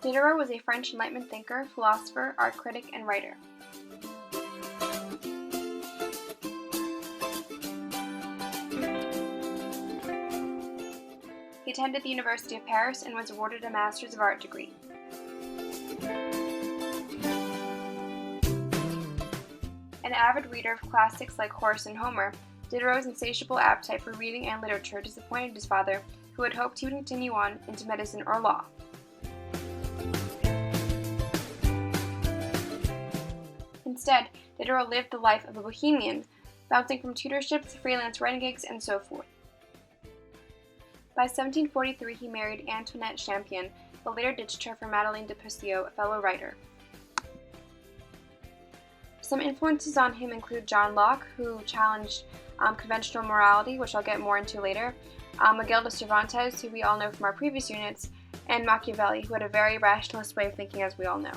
Diderot was a French Enlightenment thinker, philosopher, art critic, and writer. He attended the University of Paris and was awarded a Master's of Art degree. An avid reader of classics like Horace and Homer, Diderot's insatiable appetite for reading and literature disappointed his father, who had hoped he would continue on into medicine or law. Instead, Diderot lived the life of a bohemian, bouncing from tutorships, freelance writing gigs, and so forth. By 1743, he married Antoinette Champion, but later ditched her for Madeleine de Pusieux, a fellow writer. Some influences on him include John Locke, who challenged conventional morality, which I'll get more into later, Miguel de Cervantes, who we all know from our previous units, and Machiavelli, who had a very rationalist way of thinking, as we all know.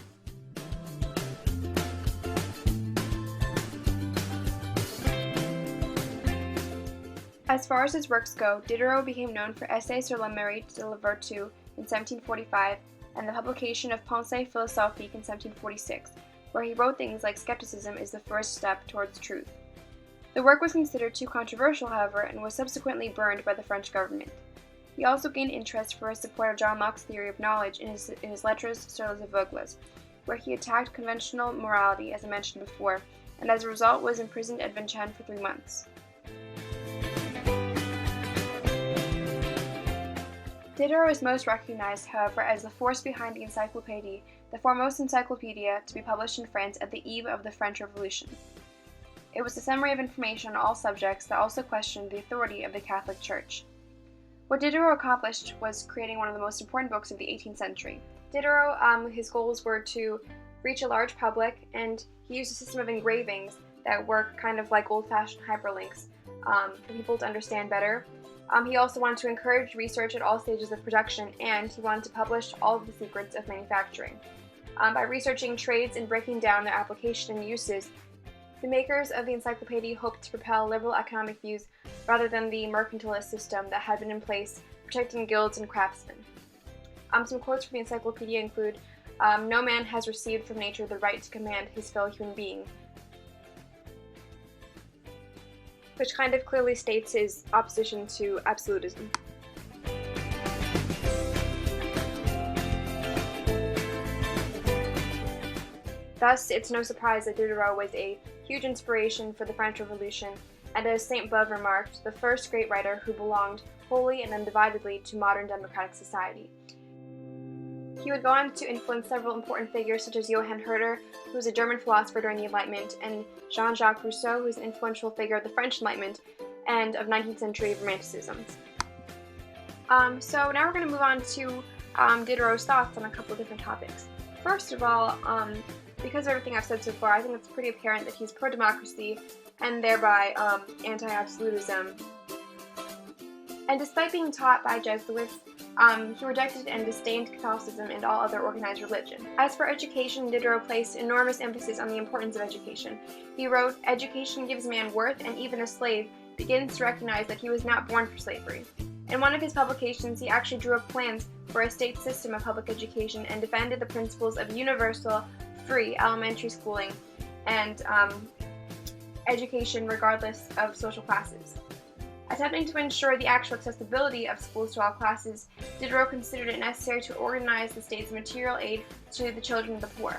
As far as his works go, Diderot became known for Essais sur le mérite de la vertu in 1745 and the publication of Pensées philosophiques in 1746, where he wrote things like skepticism is the first step towards truth. The work was considered too controversial, however, and was subsequently burned by the French government. He also gained interest for his support of John Locke's theory of knowledge in his Lettres sur les aveugles, where he attacked conventional morality, as I mentioned before, and as a result was imprisoned at Vincennes for 3 months. Diderot is most recognized, however, as the force behind the Encyclopédie, the foremost encyclopedia to be published in France at the eve of the French Revolution. It was a summary of information on all subjects that also questioned the authority of the Catholic Church. What Diderot accomplished was creating one of the most important books of the 18th century. Diderot, his goals were to reach a large public, and he used a system of engravings that work kind of like old-fashioned hyperlinks for people to understand better. He also wanted to encourage research at all stages of production, and he wanted to publish all of the secrets of manufacturing. By researching trades and breaking down their application and uses, the makers of the Encyclopédie hoped to propel liberal economic views rather than the mercantilist system that had been in place, protecting guilds and craftsmen. Some quotes from the Encyclopedia include, "No man has received from nature the right to command his fellow human being," which kind of clearly states his opposition to absolutism. Thus, it's no surprise that Diderot was a huge inspiration for the French Revolution, and as Sainte-Beuve remarked, the first great writer who belonged wholly and undividedly to modern democratic society. He would go on to influence several important figures such as Johann Herder, who was a German philosopher during the Enlightenment, and Jean-Jacques Rousseau, who was an influential figure of the French Enlightenment and of 19th century Romanticisms. So now we're going to move on to Diderot's thoughts on a couple of different topics. First of all, because of everything I've said so far, I think it's pretty apparent that he's pro-democracy and thereby anti-absolutism. And despite being taught by Jesuits, he rejected and disdained Catholicism and all other organized religion. As for education, Diderot placed enormous emphasis on the importance of education. He wrote, "Education gives man worth, and even a slave begins to recognize that he was not born for slavery." In one of his publications, he actually drew up plans for a state system of public education and defended the principles of universal, free elementary schooling and education regardless of social classes. Attempting to ensure the actual accessibility of schools to all classes, Diderot considered it necessary to organize the state's material aid to the children of the poor.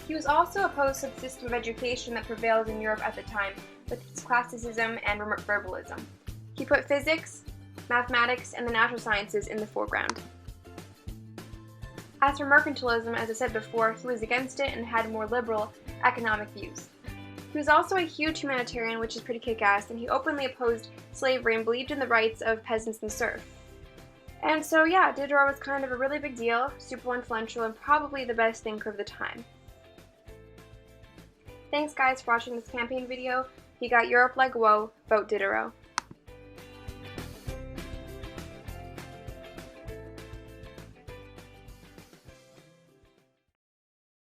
He was also opposed to the system of education that prevailed in Europe at the time, with its classicism and verbalism. He put physics, mathematics, and the natural sciences in the foreground. As for mercantilism, as I said before, he was against it and had more liberal economic views. He was also a huge humanitarian, which is pretty kick-ass, and he openly opposed slavery and believed in the rights of peasants and serfs. And so yeah, Diderot was kind of a really big deal, super influential, and probably the best thinker of the time. Thanks guys for watching this campaign video. He got Europe like whoa, vote Diderot.